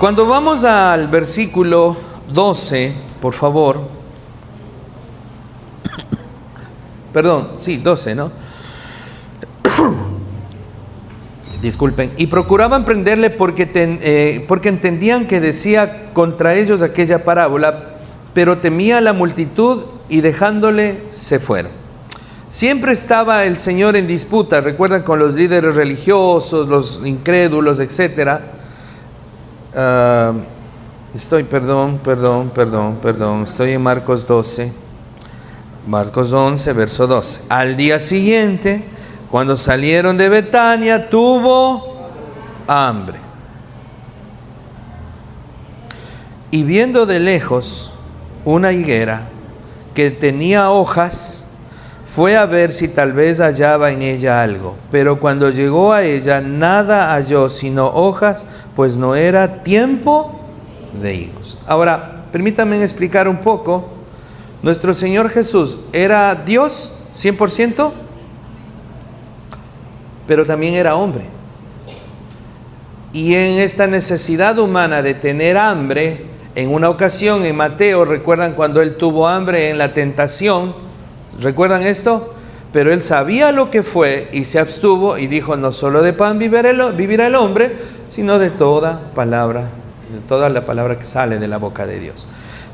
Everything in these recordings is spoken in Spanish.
Cuando vamos al versículo 12, por favor. Perdón, sí, 12, ¿no? Disculpen. Y procuraban prenderle porque entendían que decía contra ellos aquella parábola, pero temía la multitud y dejándole se fueron. Siempre estaba el Señor en disputa, recuerdan, con los líderes religiosos, los incrédulos, etc. Estoy en Marcos 12, Marcos 11, verso 12. Al día siguiente, cuando salieron de Betania, tuvo hambre. Y viendo de lejos una higuera que tenía hojas, fue a ver si tal vez hallaba en ella algo. Pero cuando llegó a ella, nada halló sino hojas, pues no era tiempo de higos. Ahora, permítanme explicar un poco. Nuestro Señor Jesús era Dios 100%, pero también era hombre. Y en esta necesidad humana de tener hambre, en una ocasión en Mateo, ¿recuerdan cuando Él tuvo hambre en la tentación? ¿Recuerdan esto? Pero Él sabía lo que fue y se abstuvo y dijo, no solo de pan vivirá el hombre, sino de toda la palabra que sale de la boca de Dios.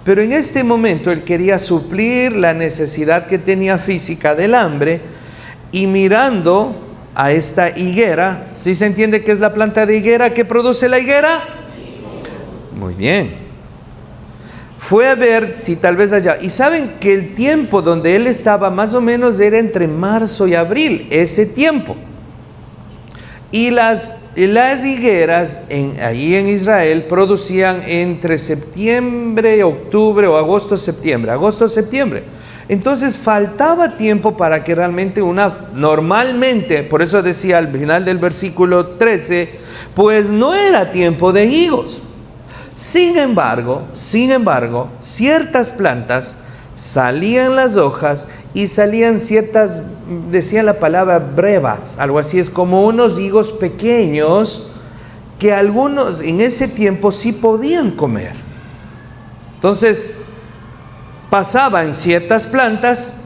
Pero en este momento Él quería suplir la necesidad que tenía física del hambre, y mirando a esta higuera, ¿sí se entiende qué es la planta de higuera? ¿Qué produce la higuera? Muy bien. Fue a ver si tal vez allá. Y saben que el tiempo donde él estaba más o menos era entre marzo y abril, ese tiempo. Y las higueras ahí en Israel producían entre septiembre, octubre o agosto-septiembre. Entonces faltaba tiempo para que realmente normalmente, por eso decía al final del versículo 13, pues no era tiempo de higos. Sin embargo, ciertas plantas salían las hojas y salían ciertas, decía la palabra brevas, algo así, es como unos higos pequeños que algunos en ese tiempo sí podían comer. Entonces, pasaba en ciertas plantas,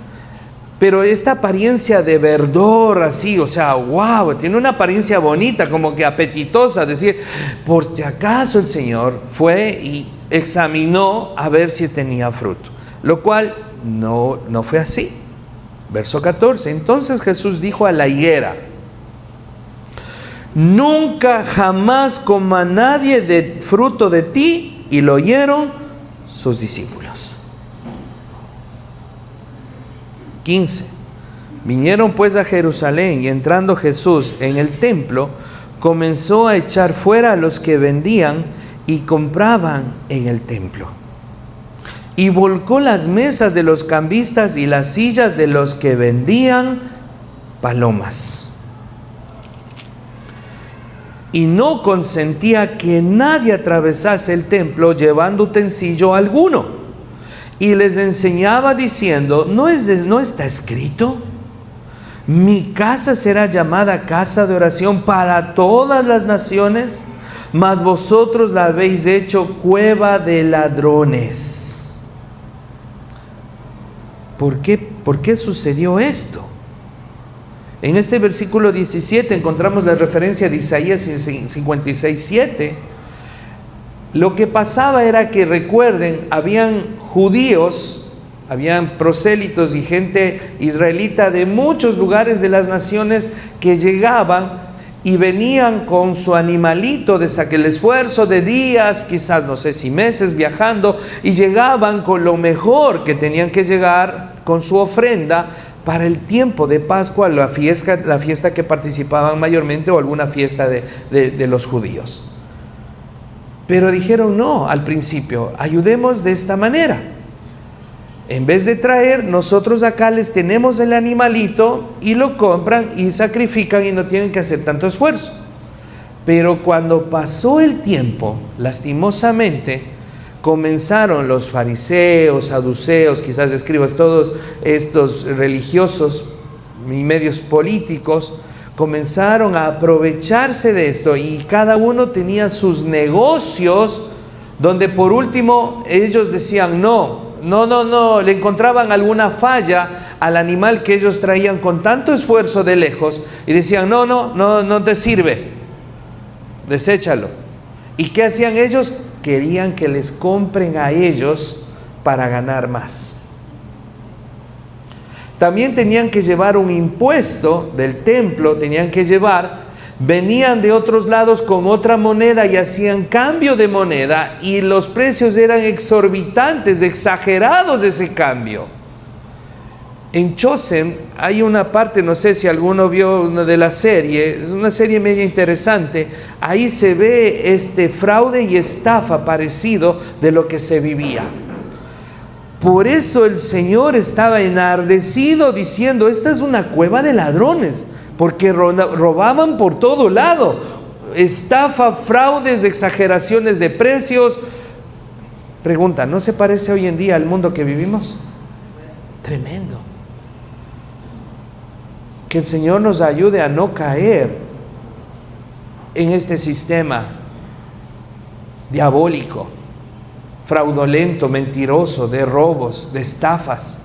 pero esta apariencia de verdor así, o sea, wow, tiene una apariencia bonita, como que apetitosa, decir, por si acaso el Señor fue y examinó a ver si tenía fruto, lo cual no fue así. Verso 14, entonces Jesús dijo a la higuera, nunca jamás coma nadie de fruto de ti, y lo oyeron sus discípulos. 15. Vinieron pues a Jerusalén, y entrando Jesús en el templo, comenzó a echar fuera a los que vendían y compraban en el templo. Y volcó las mesas de los cambistas y las sillas de los que vendían palomas. Y no consentía que nadie atravesase el templo llevando utensilio alguno. Y les enseñaba diciendo, ¿no está escrito? Mi casa será llamada casa de oración para todas las naciones, mas vosotros la habéis hecho cueva de ladrones. ¿Por qué sucedió esto? En este versículo 17 encontramos la referencia de Isaías 56:7. Lo que pasaba era que, recuerden, habían judíos, habían prosélitos y gente israelita de muchos lugares de las naciones que llegaban y venían con su animalito de aquel esfuerzo de días, quizás no sé si meses viajando, y llegaban con lo mejor que tenían que llegar con su ofrenda para el tiempo de Pascua, la fiesta que participaban mayormente, o alguna fiesta de los judíos. Pero dijeron no al principio, ayudemos de esta manera. En vez de traer, nosotros acá les tenemos el animalito y lo compran y sacrifican y no tienen que hacer tanto esfuerzo. Pero cuando pasó el tiempo, lastimosamente, comenzaron los fariseos, saduceos, quizás escribas, todos estos religiosos y medios políticos, comenzaron a aprovecharse de esto y cada uno tenía sus negocios donde por último ellos decían no, le encontraban alguna falla al animal que ellos traían con tanto esfuerzo de lejos y decían no te sirve, deséchalo. ¿Y qué hacían ellos? Querían que les compren a ellos para ganar más. También tenían que llevar un impuesto del templo, venían de otros lados con otra moneda y hacían cambio de moneda y los precios eran exorbitantes, exagerados ese cambio. En Chosen hay una parte, no sé si alguno vio una de la serie, es una serie media interesante, ahí se ve este fraude y estafa parecido de lo que se vivía. Por eso el Señor estaba enardecido diciendo, esta es una cueva de ladrones, porque robaban por todo lado. Estafa, fraudes, exageraciones de precios. Pregunta, ¿no se parece hoy en día al mundo que vivimos? Tremendo. Que el Señor nos ayude a no caer en este sistema diabólico, fraudulento, mentiroso, de robos, de estafas.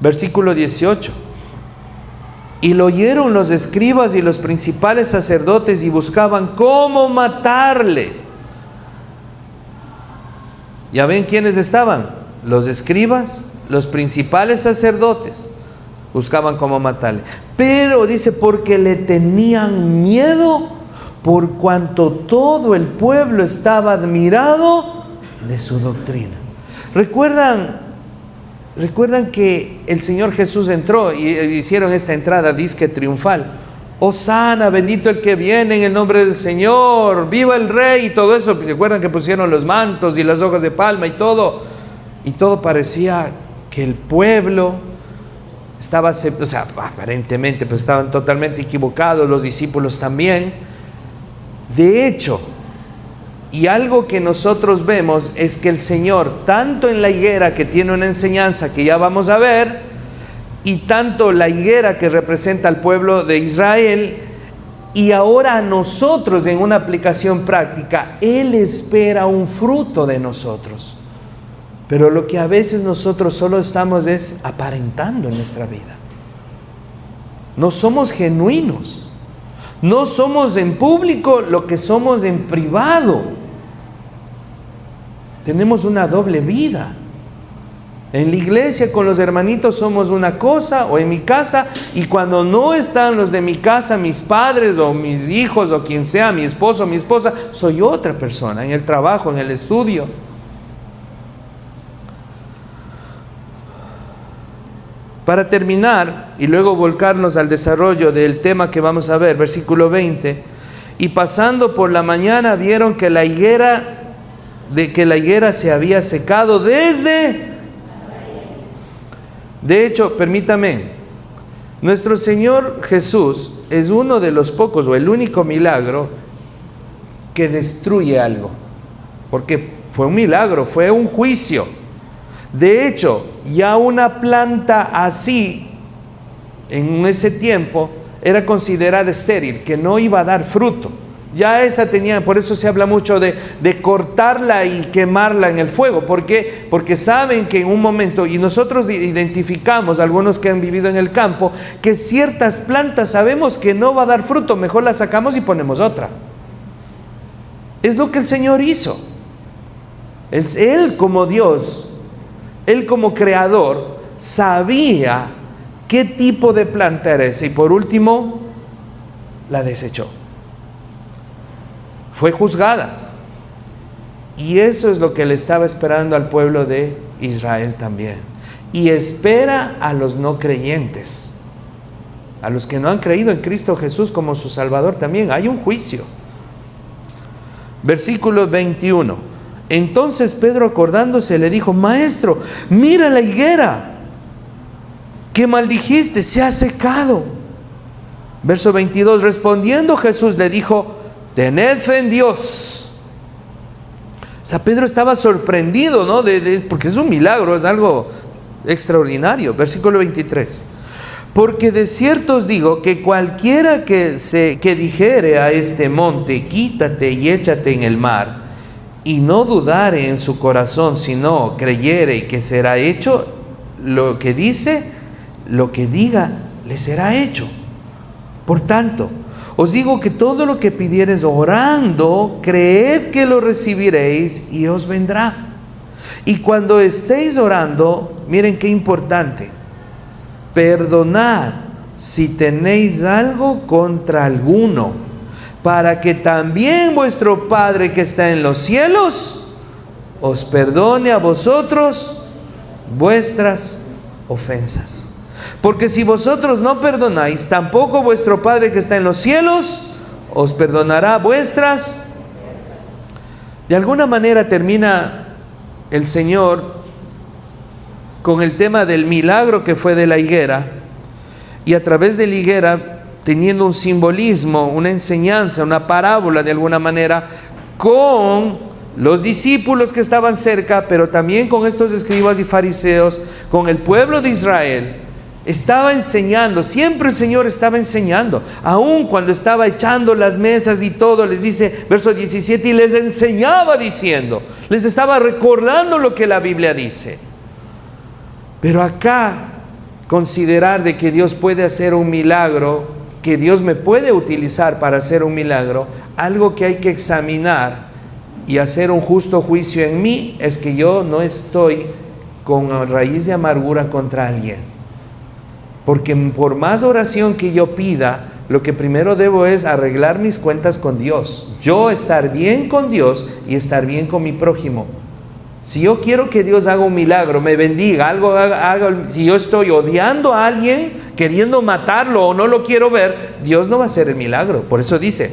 Versículo 18. Y lo oyeron los escribas y los principales sacerdotes y buscaban cómo matarle. ¿Ya ven quiénes estaban? Los escribas, los principales sacerdotes. Buscaban cómo matarle. Pero dice, porque le tenían miedo, por cuanto todo el pueblo estaba admirado de su doctrina. ¿Recuerdan que el Señor Jesús entró y hicieron esta entrada disque triunfal? Hosana, bendito el que viene en el nombre del Señor, viva el Rey y todo eso. ¿Recuerdan que pusieron los mantos y las hojas de palma y todo? Y todo parecía que el pueblo estaba, o sea, aparentemente, pero estaban totalmente equivocados, los discípulos también. De hecho, y algo que nosotros vemos es que el Señor, tanto en la higuera que tiene una enseñanza que ya vamos a ver, y tanto la higuera que representa al pueblo de Israel, y ahora a nosotros en una aplicación práctica, Él espera un fruto de nosotros. Pero lo que a veces nosotros solo estamos es aparentando en nuestra vida. No somos genuinos. No somos en público lo que somos en privado. Tenemos una doble vida. En la iglesia con los hermanitos somos una cosa, o en mi casa, y cuando no están los de mi casa, mis padres o mis hijos o quien sea, mi esposo o mi esposa, soy otra persona, en el trabajo, en el estudio. Para terminar, y luego volcarnos al desarrollo del tema que vamos a ver, versículo 20, y pasando por la mañana vieron que la higuera se había secado desde... De hecho, permítame, nuestro Señor Jesús es uno de los pocos, o el único milagro que destruye algo, porque fue un milagro, fue un juicio. De hecho, ya una planta así, en ese tiempo, era considerada estéril, que no iba a dar fruto. Ya esa tenía, por eso se habla mucho de cortarla y quemarla en el fuego. ¿Por qué? Porque saben que en un momento, y nosotros identificamos, algunos que han vivido en el campo, que ciertas plantas sabemos que no va a dar fruto, mejor la sacamos y ponemos otra. Es lo que el Señor hizo. Él como Dios, Él como creador, sabía qué tipo de planta era esa y por último la desechó. Fue juzgada. Y eso es lo que le estaba esperando al pueblo de Israel también. Y espera a los no creyentes, a los que no han creído en Cristo Jesús como su Salvador también. Hay un juicio. Versículo 21. Entonces Pedro, acordándose, le dijo: Maestro, mira la higuera que maldijiste, se ha secado. Verso 22. Respondiendo Jesús le dijo: tened fe en Dios. O sea, Pedro estaba sorprendido, ¿no? Porque es un milagro, es algo extraordinario. Versículo 23. Porque de cierto os digo que cualquiera que dijere a este monte, quítate y échate en el mar, y no dudare en su corazón, sino creyere que será hecho lo que dice, lo que diga, le será hecho. Por tanto, os digo que todo lo que pidiereis orando, creed que lo recibiréis y os vendrá. Y cuando estéis orando, miren qué importante, perdonad si tenéis algo contra alguno, para que también vuestro Padre que está en los cielos os perdone a vosotros vuestras ofensas. Porque si vosotros no perdonáis, tampoco vuestro Padre que está en los cielos os perdonará vuestras. De alguna manera termina el Señor con el tema del milagro que fue de la higuera, y a través de la higuera, teniendo un simbolismo, una enseñanza, una parábola de alguna manera, con los discípulos que estaban cerca, pero también con estos escribas y fariseos, con el pueblo de Israel. Estaba enseñando, siempre el Señor estaba enseñando, aun cuando estaba echando las mesas y todo, les dice, verso 17, y les enseñaba diciendo, les estaba recordando lo que la Biblia dice. Pero acá, considerar de que Dios puede hacer un milagro, que Dios me puede utilizar para hacer un milagro, algo que hay que examinar y hacer un justo juicio en mí, es que yo no estoy con raíz de amargura contra alguien. Porque por más oración que yo pida, lo que primero debo es arreglar mis cuentas con Dios. Yo estar bien con Dios y estar bien con mi prójimo. Si yo quiero que Dios haga un milagro, me bendiga, algo haga, si yo estoy odiando a alguien, queriendo matarlo o no lo quiero ver, Dios no va a hacer el milagro. Por eso dice,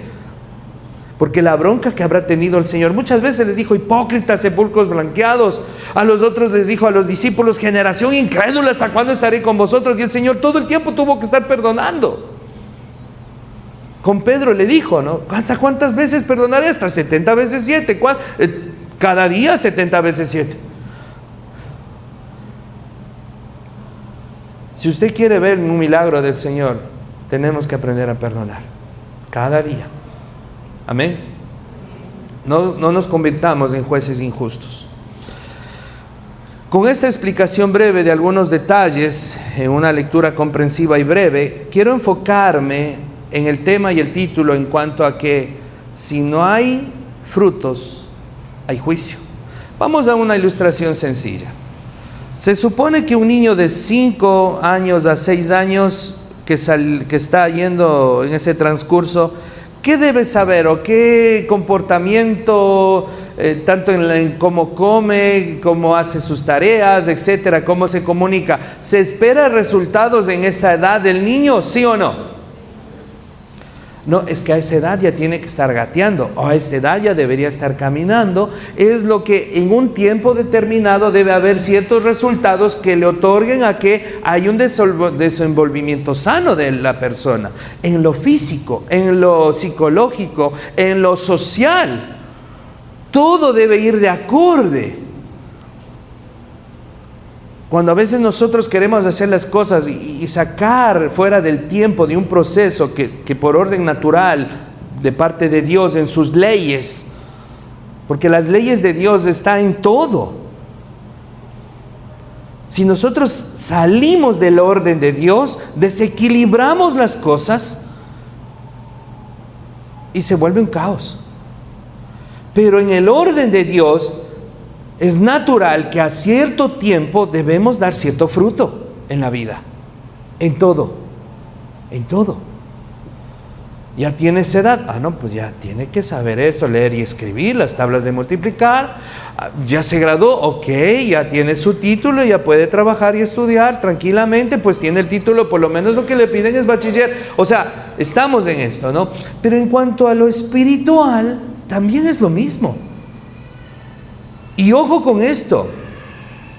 porque la bronca que habrá tenido el Señor, muchas veces les dijo, hipócritas, sepulcros blanqueados. A los otros les dijo, a los discípulos, generación incrédula, ¿hasta cuándo estaré con vosotros? Y el Señor todo el tiempo tuvo que estar perdonando. Con Pedro le dijo, ¿no? ¿Cuántas veces perdonaré? Hasta 70 veces 7. Cada día 70 veces 7. Si usted quiere ver un milagro del Señor, tenemos que aprender a perdonar. Cada día. Amén. No nos convirtamos en jueces injustos. Con esta explicación breve de algunos detalles, en una lectura comprensiva y breve, quiero enfocarme en el tema y el título en cuanto a que si no hay frutos, hay juicio. Vamos a una ilustración sencilla. Se supone que un niño de 5 años a 6 años que está yendo en ese transcurso, ¿qué debe saber o qué comportamiento, tanto en cómo come, cómo hace sus tareas, etcétera, cómo se comunica? ¿Se espera resultados en esa edad del niño, sí o no? No, es que a esa edad ya tiene que estar gateando, o a esa edad ya debería estar caminando. Es lo que en un tiempo determinado debe haber ciertos resultados que le otorguen a que hay un desenvolvimiento sano de la persona, en lo físico, en lo psicológico, en lo social. Todo debe ir de acorde. Cuando a veces nosotros queremos hacer las cosas y sacar fuera del tiempo de un proceso que por orden natural de parte de Dios en sus leyes, porque las leyes de Dios están en todo. Si nosotros salimos del orden de Dios, desequilibramos las cosas y se vuelve un caos. Pero en el orden de Dios, es natural que a cierto tiempo debemos dar cierto fruto en la vida. En todo. En todo. Ya tiene esa edad. No, pues ya tiene que saber esto, leer y escribir, las tablas de multiplicar. Ya se graduó, ok, ya tiene su título, ya puede trabajar y estudiar tranquilamente, pues tiene el título, por lo menos lo que le piden es bachiller. O sea, estamos en esto, ¿no? Pero en cuanto a lo espiritual, también es lo mismo. Y ojo con esto,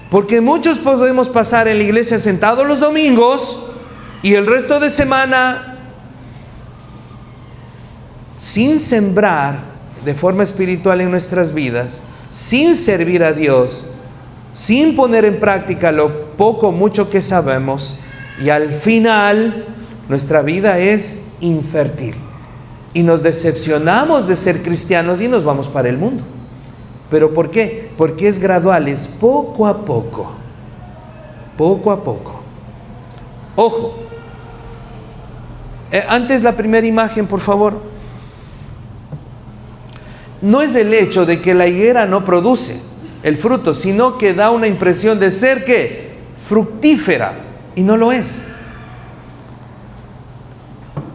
porque muchos podemos pasar en la iglesia sentados los domingos y el resto de semana sin sembrar de forma espiritual en nuestras vidas, sin servir a Dios, sin poner en práctica lo poco o mucho que sabemos, Y al final, nuestra vida es infértil. Y nos decepcionamos de ser cristianos y nos vamos para el mundo. ¿Pero por qué? Porque es gradual, es poco a poco. Poco a poco. Ojo. Antes la primera imagen, por favor. No es el hecho de que la higuera no produce el fruto, sino que da una impresión de ser ¿qué? Fructífera, y no lo es.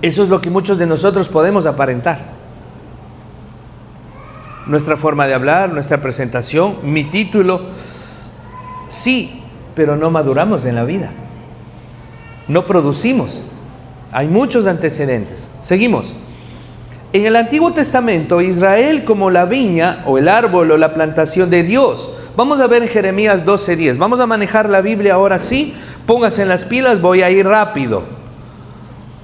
Eso es lo que muchos de nosotros podemos aparentar. Nuestra forma de hablar, nuestra presentación, mi título, sí, pero no maduramos en la vida. No producimos. Hay muchos antecedentes. Seguimos. En el Antiguo Testamento, Israel como la viña o el árbol o la plantación de Dios. Vamos a ver Jeremías 12:10. Vamos a manejar la Biblia ahora sí. Póngase en las pilas, voy a ir rápido.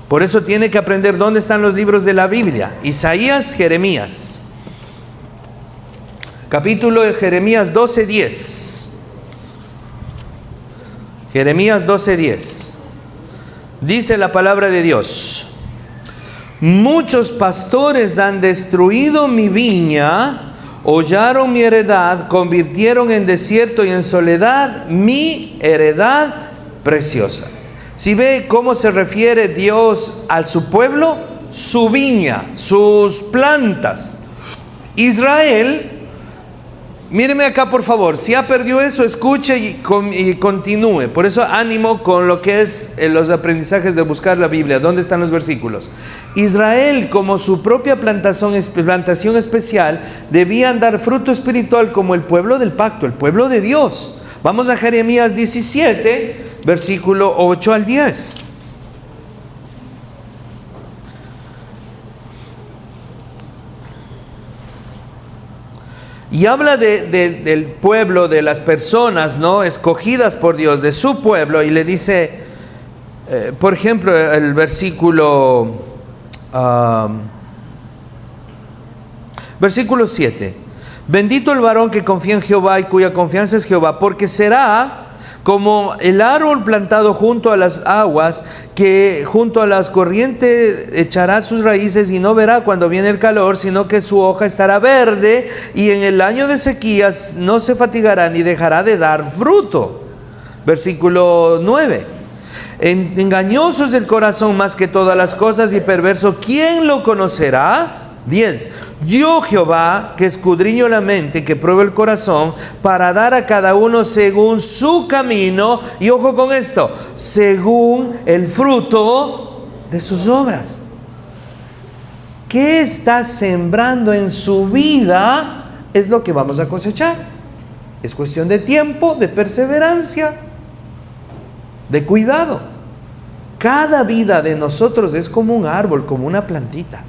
Por eso tiene que aprender dónde están los libros de la Biblia. Isaías, Jeremías. Capítulo de Jeremías 12:10. Jeremías 12:10. Dice la palabra de Dios. Muchos pastores han destruido mi viña, hollaron mi heredad, convirtieron en desierto y en soledad mi heredad preciosa. Si ve cómo se refiere Dios a su pueblo, su viña, sus plantas. Israel, míreme acá por favor, si ha perdido eso, escuche y continúe. Por eso ánimo con lo que es los aprendizajes de buscar la Biblia. ¿Dónde están los versículos? Israel, como su propia plantación especial, debían dar fruto espiritual como el pueblo del pacto, el pueblo de Dios. Vamos a Jeremías 17, versículo 8 al 10. Y habla del pueblo, de las personas, ¿no?, escogidas por Dios, de su pueblo, y le dice, por ejemplo, el versículo 7. Bendito el varón que confía en Jehová y cuya confianza es Jehová, porque será como el árbol plantado junto a las aguas, que junto a las corrientes echará sus raíces y no verá cuando viene el calor, sino que su hoja estará verde, y en el año de sequías no se fatigará ni dejará de dar fruto. Versículo 9. Engañoso es el corazón más que todas las cosas y perverso, ¿quién lo conocerá? 10. Yo, Jehová, que escudriño la mente, que pruebo el corazón, para dar a cada uno según su camino, y ojo con esto, según el fruto de sus obras. ¿Qué está sembrando en su vida? Es lo que vamos a cosechar. Es cuestión de tiempo, de perseverancia, de cuidado. Cada vida de nosotros es como un árbol, como una plantita.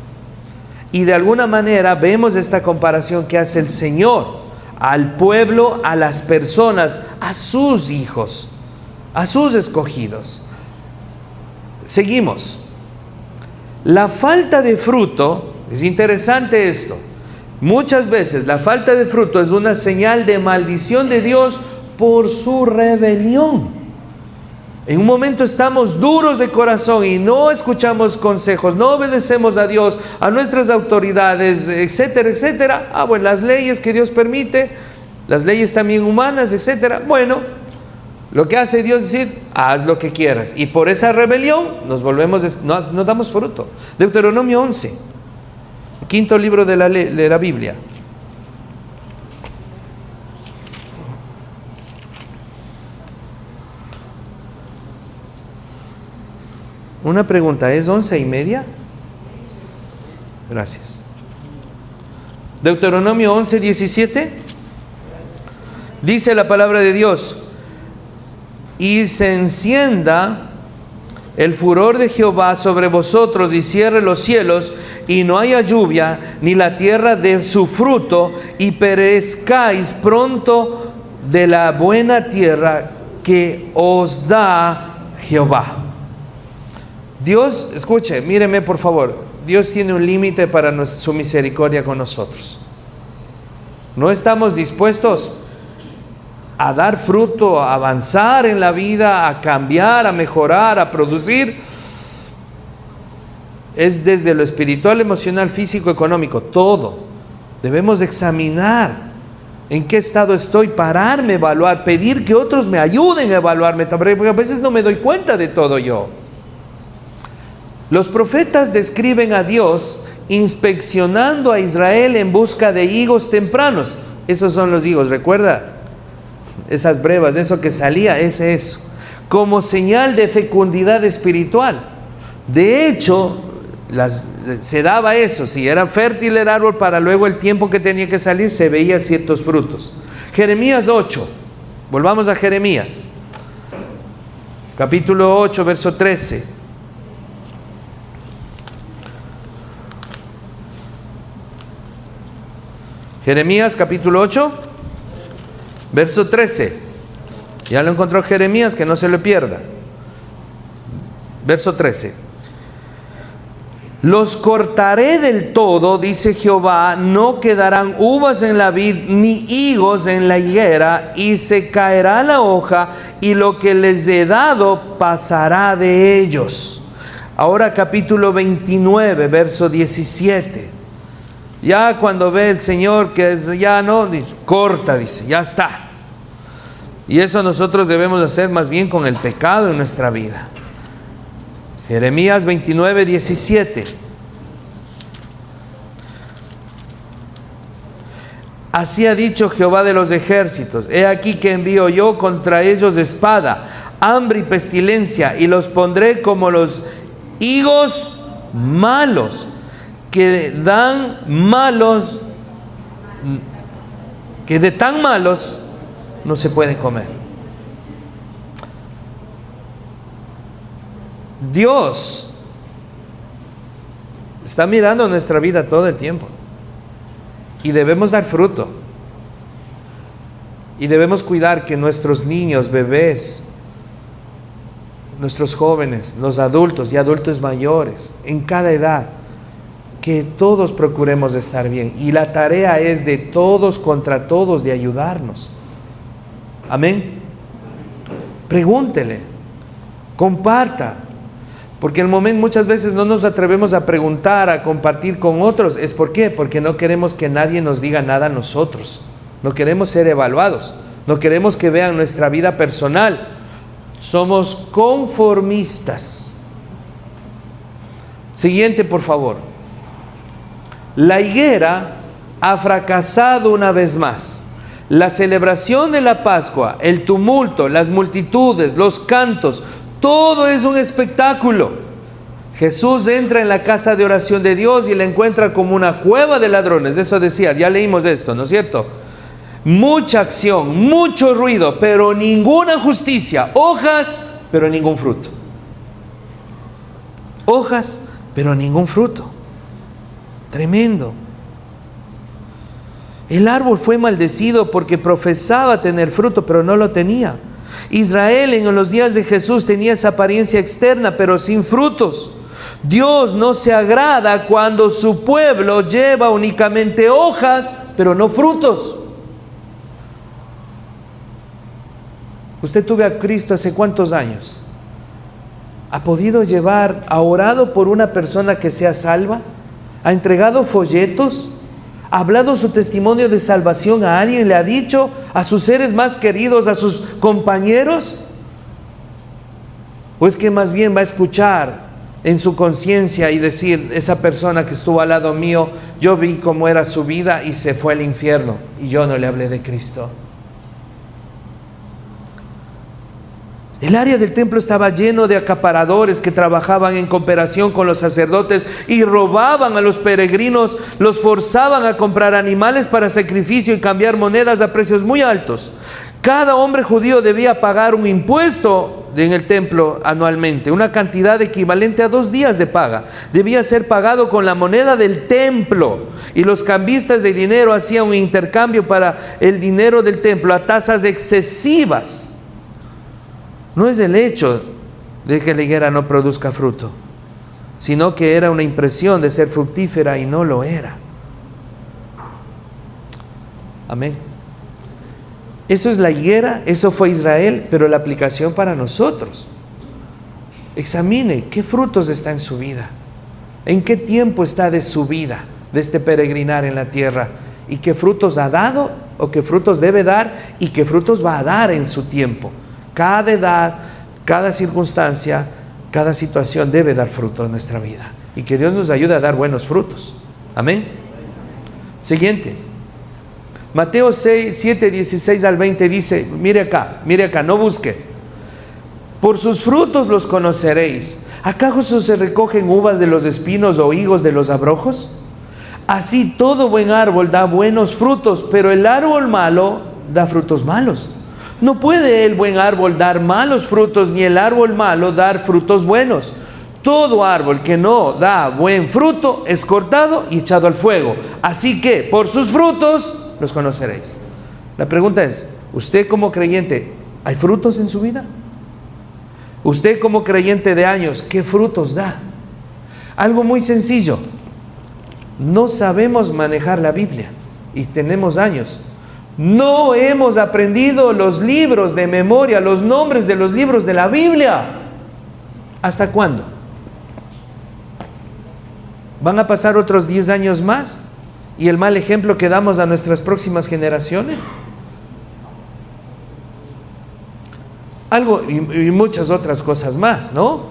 Y de alguna manera vemos esta comparación que hace el Señor al pueblo, a las personas, a sus hijos, a sus escogidos. Seguimos. La falta de fruto, es interesante esto, muchas veces la falta de fruto es una señal de maldición de Dios por su rebelión. En un momento estamos duros de corazón y no escuchamos consejos, no obedecemos a Dios, a nuestras autoridades, etcétera, etcétera. Bueno, las leyes que Dios permite, las leyes también humanas, etcétera. Bueno, lo que hace Dios es decir, haz lo que quieras. Y por esa rebelión nos volvemos, no damos fruto. Deuteronomio 11, quinto libro de la Biblia. Una pregunta, ¿es 11:30? Gracias. Deuteronomio 11:17. Dice la palabra de Dios: y se encienda el furor de Jehová sobre vosotros y cierre los cielos y no haya lluvia ni la tierra de su fruto y perezcáis pronto de la buena tierra que os da Jehová. Dios, escuche, míreme por favor, Dios tiene un límite para su misericordia con nosotros. No estamos dispuestos a dar fruto, a avanzar en la vida, a cambiar, a mejorar, a producir, es desde lo espiritual, emocional, físico, económico, todo. Debemos examinar en qué estado estoy, pararme, evaluar, pedir que otros me ayuden a evaluarme, porque a veces no me doy cuenta de todo yo. Los profetas describen a Dios inspeccionando a Israel en busca de higos tempranos. Esos son los higos, ¿recuerda? Esas brevas, eso que salía, ese es como señal de fecundidad espiritual. De hecho, se daba eso, si era fértil el árbol, para luego el tiempo que tenía que salir se veían ciertos frutos. Jeremías 8, volvamos a Jeremías, capítulo 8, verso 13. Jeremías capítulo 8, verso 13. Ya lo encontró Jeremías, que no se lo pierda. Verso 13. Los cortaré del todo, dice Jehová, no quedarán uvas en la vid, ni higos en la higuera, y se caerá la hoja, y lo que les he dado pasará de ellos. Ahora capítulo 29, verso 17. Ya cuando ve el Señor que ya no, corta, dice, ya está. Y eso nosotros debemos hacer más bien con el pecado en nuestra vida. Jeremías 29, 17. Así ha dicho Jehová de los ejércitos: he aquí que envío yo contra ellos espada, hambre y pestilencia, y los pondré como los higos malos, que dan malos, que de tan malos no se puede comer. Dios está mirando nuestra vida todo el tiempo y debemos dar fruto, y debemos cuidar que nuestros niños, bebés, nuestros jóvenes, los adultos y adultos mayores, en cada edad, que todos procuremos estar bien, y la tarea es de todos contra todos, de ayudarnos. Amén. Pregúntele, comparta, porque muchas veces no nos atrevemos a preguntar, a compartir con otros. ¿Es por qué? Porque no queremos que nadie nos diga nada a nosotros, no queremos ser evaluados, no queremos que vean nuestra vida personal. Somos conformistas. Siguiente, por favor. La higuera ha fracasado una vez más. La celebración de la Pascua, el tumulto, las multitudes, los cantos, todo es un espectáculo. Jesús entra en la casa de oración de Dios y la encuentra como una cueva de ladrones. Eso decía, ya leímos esto, ¿no es cierto? Mucha acción, mucho ruido, pero ninguna justicia. Hojas, pero ningún fruto. Hojas, pero ningún fruto. Tremendo. El árbol fue maldecido porque profesaba tener fruto, pero no lo tenía. Israel en los días de Jesús tenía esa apariencia externa, pero sin frutos. Dios no se agrada cuando su pueblo lleva únicamente hojas, pero no frutos. Usted tuvo a Cristo hace ¿cuántos años? ¿Ha podido llevar, ha orado por una persona que sea salva? ¿Ha entregado folletos? ¿Ha hablado su testimonio de salvación a alguien? ¿Le ha dicho a sus seres más queridos, a sus compañeros? ¿O es que más bien va a escuchar en su conciencia y decir: esa persona que estuvo al lado mío, yo vi cómo era su vida y se fue al infierno y yo no le hablé de Cristo? El área del templo estaba lleno de acaparadores que trabajaban en cooperación con los sacerdotes y robaban a los peregrinos, los forzaban a comprar animales para sacrificio y cambiar monedas a precios muy altos. Cada hombre judío debía pagar un impuesto en el templo anualmente, una cantidad equivalente a 2 días de paga. Debía ser pagado con la moneda del templo, y los cambistas de dinero hacían un intercambio para el dinero del templo a tasas excesivas. No es el hecho de que la higuera no produzca fruto, sino que era una impresión de ser fructífera y no lo era. Amén. Eso es la higuera, eso fue Israel, pero la aplicación para nosotros. Examine qué frutos está en su vida, en qué tiempo está de su vida, de este peregrinar en la tierra, y qué frutos ha dado o qué frutos debe dar y qué frutos va a dar en su tiempo. Cada edad, cada circunstancia, cada situación debe dar fruto en nuestra vida, y que Dios nos ayude a dar buenos frutos. Amén. Siguiente, Mateo 7, 16 al 20 dice, mire acá, no busque. Por sus frutos los conoceréis. ¿Acaso se recogen uvas de los espinos o higos de los abrojos? Así todo buen árbol da buenos frutos, pero el árbol malo da frutos malos. No puede el buen árbol dar malos frutos, ni el árbol malo dar frutos buenos. Todo árbol que no da buen fruto es cortado y echado al fuego. Así que por sus frutos los conoceréis. La pregunta es, ¿usted como creyente, hay frutos en su vida? Usted como creyente de años, ¿qué frutos da? Algo muy sencillo. No sabemos manejar la Biblia y tenemos años. No hemos aprendido los libros de memoria, los nombres de los libros de la Biblia. ¿Hasta cuándo? ¿Van a pasar otros 10 años más? ¿Y el mal ejemplo que damos a nuestras próximas generaciones? Algo y muchas otras cosas más, ¿no?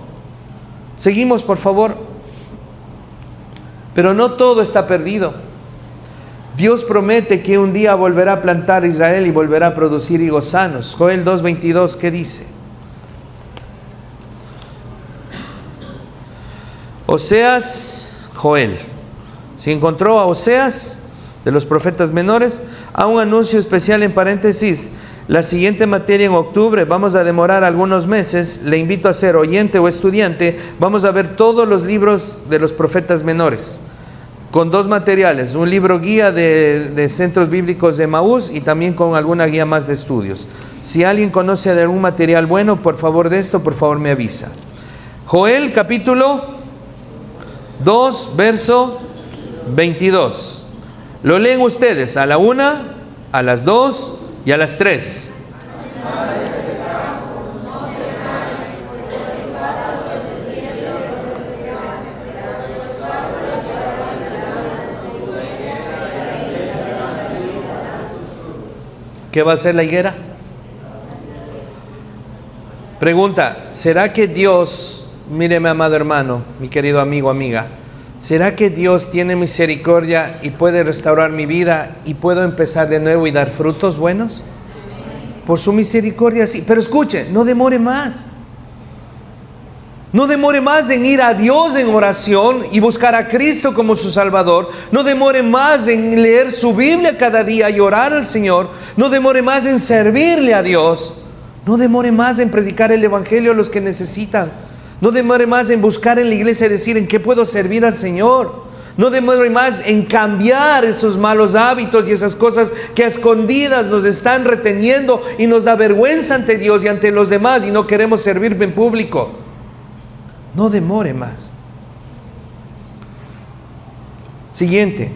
Seguimos, por favor. Pero no todo está perdido. Dios promete que un día volverá a plantar Israel y volverá a producir higos sanos. Joel 2:22, ¿qué dice? Oseas, Joel. Si encontró a Oseas, de los profetas menores, a un anuncio especial en paréntesis. La siguiente materia en octubre, vamos a demorar algunos meses, le invito a ser oyente o estudiante, vamos a ver todos los libros de los profetas menores, con 2 materiales, un libro guía de centros bíblicos de Emaús y también con alguna guía más de estudios. Si alguien conoce de algún material bueno, por favor me avisa. Joel capítulo 2, verso 22. Lo leen ustedes a la 1, a las 2 y a las 3. ¿Qué va a hacer la higuera? Pregunta, ¿será que Dios, míreme amado hermano, mi querido amigo, amiga, ¿será que Dios tiene misericordia y puede restaurar mi vida y puedo empezar de nuevo y dar frutos buenos? Por su misericordia, sí. Pero escuche, no demore más. No demore más en ir a Dios en oración y buscar a Cristo como su Salvador. No demore más en leer su Biblia cada día y orar al Señor. No demore más en servirle a Dios. No demore más en predicar el Evangelio a los que necesitan. No demore más en buscar en la iglesia y decir en qué puedo servir al Señor. No demore más en cambiar esos malos hábitos y esas cosas que a escondidas nos están reteniendo y nos da vergüenza ante Dios y ante los demás y no queremos servir en público. No demore más. Siguiente.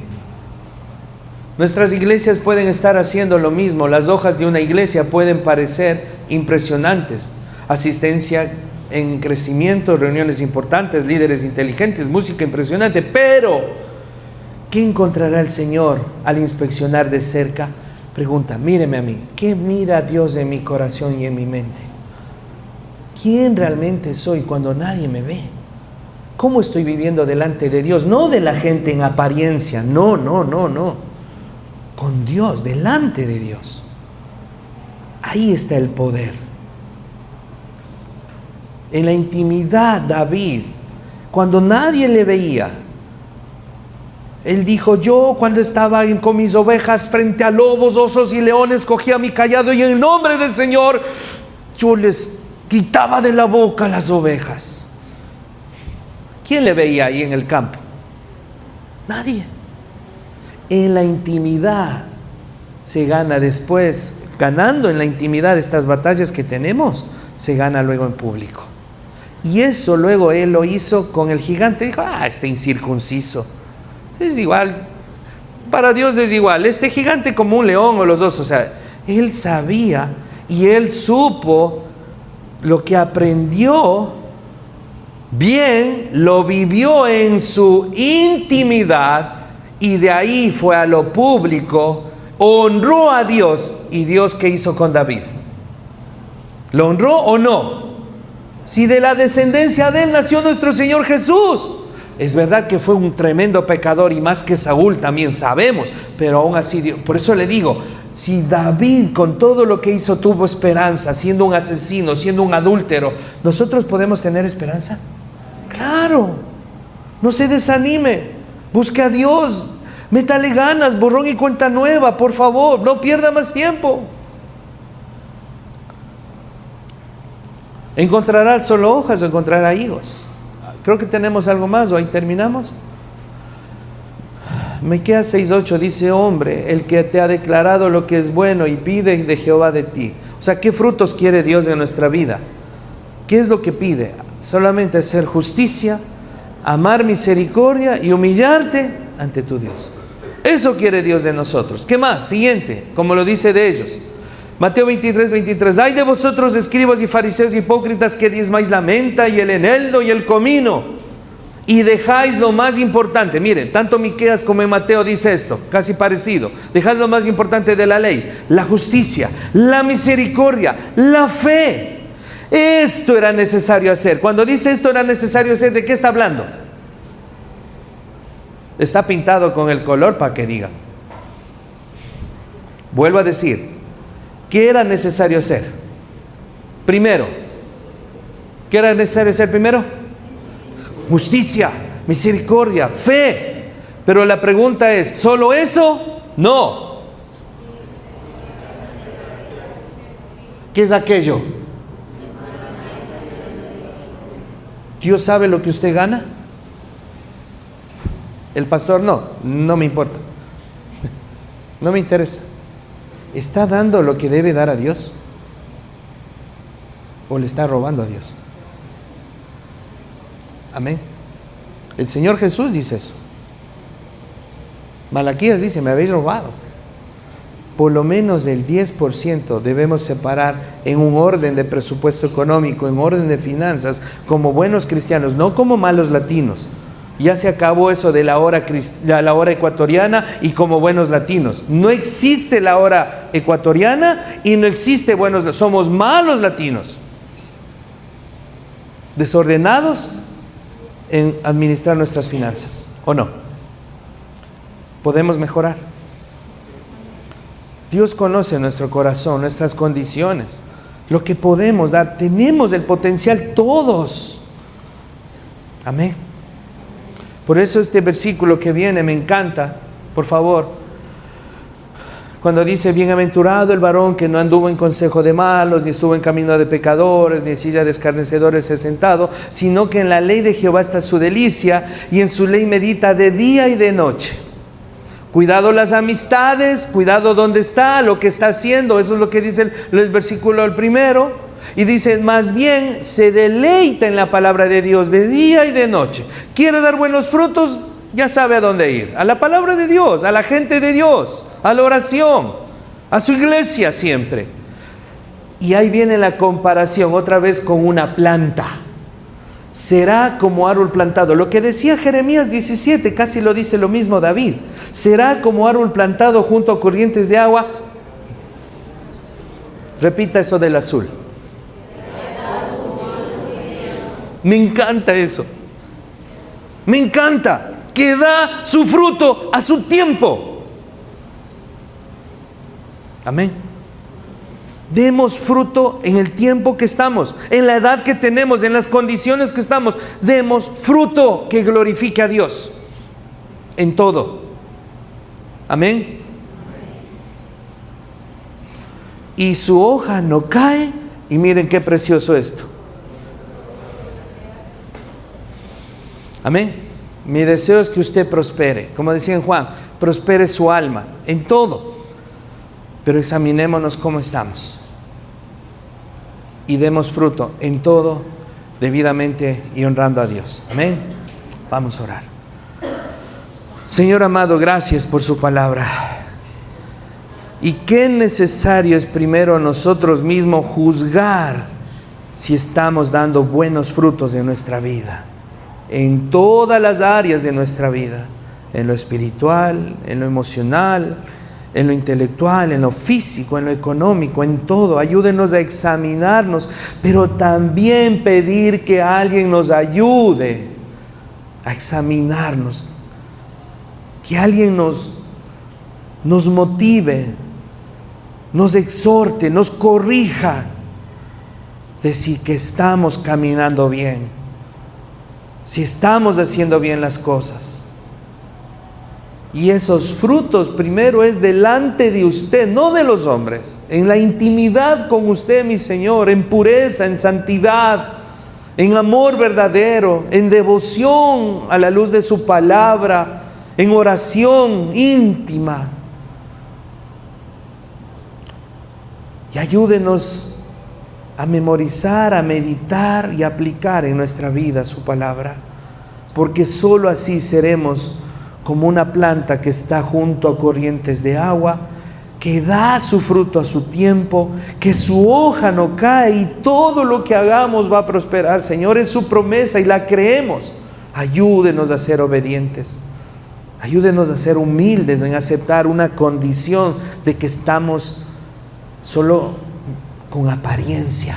Nuestras iglesias pueden estar haciendo lo mismo. Las hojas de una iglesia pueden parecer impresionantes. Asistencia en crecimiento, reuniones importantes, líderes inteligentes, música impresionante, pero ¿qué encontrará el Señor al inspeccionar de cerca? Pregunta, míreme a mí, ¿qué mira Dios en mi corazón y en mi mente? ¿Quién realmente soy cuando nadie me ve? ¿Cómo estoy viviendo delante de Dios? No de la gente en apariencia, no. Con Dios, delante de Dios. Ahí está el poder. En la intimidad, David, cuando nadie le veía, él dijo, yo cuando estaba con mis ovejas frente a lobos, osos y leones, cogía mi cayado y en nombre del Señor, yo les quitaba de la boca las ovejas. ¿Quién le veía ahí en el campo? Nadie. En la intimidad se gana después, ganando en la intimidad estas batallas que tenemos, se gana luego en público. Y eso luego él lo hizo con el gigante. Dijo, este incircunciso. Es igual. Para Dios es igual. Este gigante como un león o los dos. O sea, Él sabía y él supo lo que aprendió bien, lo vivió en su intimidad y de ahí fue a lo público, honró a Dios. ¿Y Dios qué hizo con David? ¿Lo honró o no? Si de la descendencia de él nació nuestro Señor Jesús. Es verdad que fue un tremendo pecador y más que Saúl también sabemos, pero aún así Dios, por eso le digo, si David con todo lo que hizo tuvo esperanza, siendo un asesino, siendo un adúltero, ¿nosotros podemos tener esperanza? Claro. No se desanime, busque a Dios, métale ganas, borrón y cuenta nueva, por favor, no pierda más tiempo. ¿Encontrará solo hojas o encontrará higos? Creo que tenemos algo más, o ahí terminamos. Miqueas 6:8 dice: hombre, el que te ha declarado lo que es bueno y pide de Jehová de ti. O sea, ¿qué frutos quiere Dios en nuestra vida? ¿Qué es lo que pide? Solamente hacer justicia, amar misericordia y humillarte ante tu Dios. Eso quiere Dios de nosotros. ¿Qué más? Siguiente, como lo dice de ellos. Mateo 23:23. Ay de vosotros, escribas y fariseos hipócritas, que diezmáis la menta y el eneldo y el comino, y dejáis lo más importante. Miren, tanto Miqueas como en Mateo dice esto, casi parecido. Dejáis lo más importante de la ley: la justicia, la misericordia, la fe. Esto era necesario hacer. Cuando dice esto era necesario hacer, ¿de qué está hablando? Está pintado con el color para que diga. Vuelvo a decir, ¿qué era necesario hacer? Primero, ¿qué era necesario hacer primero? Justicia, misericordia, fe. Pero la pregunta es, ¿solo eso? No. ¿Qué es aquello? ¿Dios sabe lo que usted gana? El pastor no me importa. No me interesa. ¿Está dando lo que debe dar a Dios? ¿O le está robando a Dios? Amén. El Señor Jesús dice eso. Malaquías dice: me habéis robado. Por lo menos el 10% debemos separar en un orden de presupuesto económico, en orden de finanzas, como buenos cristianos, no como malos latinos. Ya se acabó eso de la hora ecuatoriana y como buenos latinos. No existe la hora ecuatoriana y no existe buenos. Somos malos latinos, desordenados en administrar nuestras finanzas, ¿o no? Podemos mejorar. Dios conoce nuestro corazón, nuestras condiciones, lo que podemos dar. Tenemos el potencial todos. Amén. Por eso este versículo que viene me encanta. Por favor, cuando dice: bienaventurado el varón que no anduvo en consejo de malos, ni estuvo en camino de pecadores, ni en silla de escarnecedores se ha sentado, sino que en la ley de Jehová está su delicia, y en su ley medita de día y de noche. Cuidado las amistades, cuidado dónde está, lo que está haciendo. Eso es lo que dice el versículo primero. Y dice: más bien se deleita en la palabra de Dios de día y de noche. ¿Quiere dar buenos frutos? Ya sabe a dónde ir. A la palabra de Dios, a la gente de Dios, a la oración, a su iglesia siempre. Y ahí viene la comparación otra vez con una planta. Será como árbol plantado. Lo que decía Jeremías 17, casi lo dice lo mismo David. Será como árbol plantado junto a corrientes de agua. Repita eso del azul. Me encanta eso. Me encanta. Que da su fruto a su tiempo. Amén. Demos fruto en el tiempo que estamos, en la edad que tenemos, en las condiciones que estamos. Demos fruto que glorifique a Dios en todo. Amén. Y su hoja no cae. Y miren qué precioso esto. Amén. Mi deseo es que usted prospere. Como decía en Juan, prospere su alma en todo. Pero examinémonos cómo estamos. Y demos fruto en todo, debidamente y honrando a Dios. Amén. Vamos a orar. Señor amado, gracias por su palabra. Y qué necesario es primero nosotros mismos juzgar si estamos dando buenos frutos en nuestra vida, en todas las áreas de nuestra vida, en lo espiritual, en lo emocional, en lo intelectual, en lo físico, en lo económico, en todo. Ayúdenos a examinarnos, pero también pedir que alguien nos ayude a examinarnos, que alguien nos motive, nos exhorte, nos corrija de si que estamos caminando bien, si estamos haciendo bien las cosas. Y esos frutos primero es delante de usted, no de los hombres, en la intimidad con usted, mi Señor, en pureza, en santidad, en amor verdadero, en devoción a la luz de su palabra, en oración íntima. Y ayúdenos a memorizar, a meditar y a aplicar en nuestra vida su palabra, porque solo así seremos como una planta que está junto a corrientes de agua, que da su fruto a su tiempo, que su hoja no cae y todo lo que hagamos va a prosperar. Señor, es su promesa y la creemos. Ayúdenos a ser obedientes. Ayúdenos a ser humildes en aceptar una condición de que estamos solo con apariencia,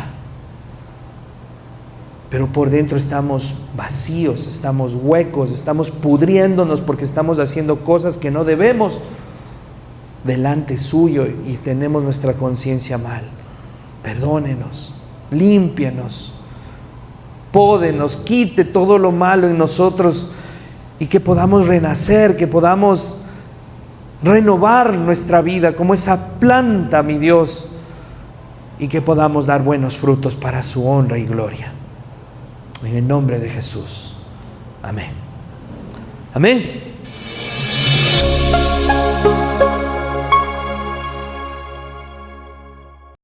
pero por dentro estamos vacíos, estamos huecos, estamos pudriéndonos porque estamos haciendo cosas que no debemos delante suyo y tenemos nuestra conciencia mal. Perdónenos, límpienos, pódenos, quite todo lo malo en nosotros y que podamos renacer, que podamos renovar nuestra vida como esa planta, mi Dios, y que podamos dar buenos frutos para su honra y gloria. En el nombre de Jesús. Amén. Amén.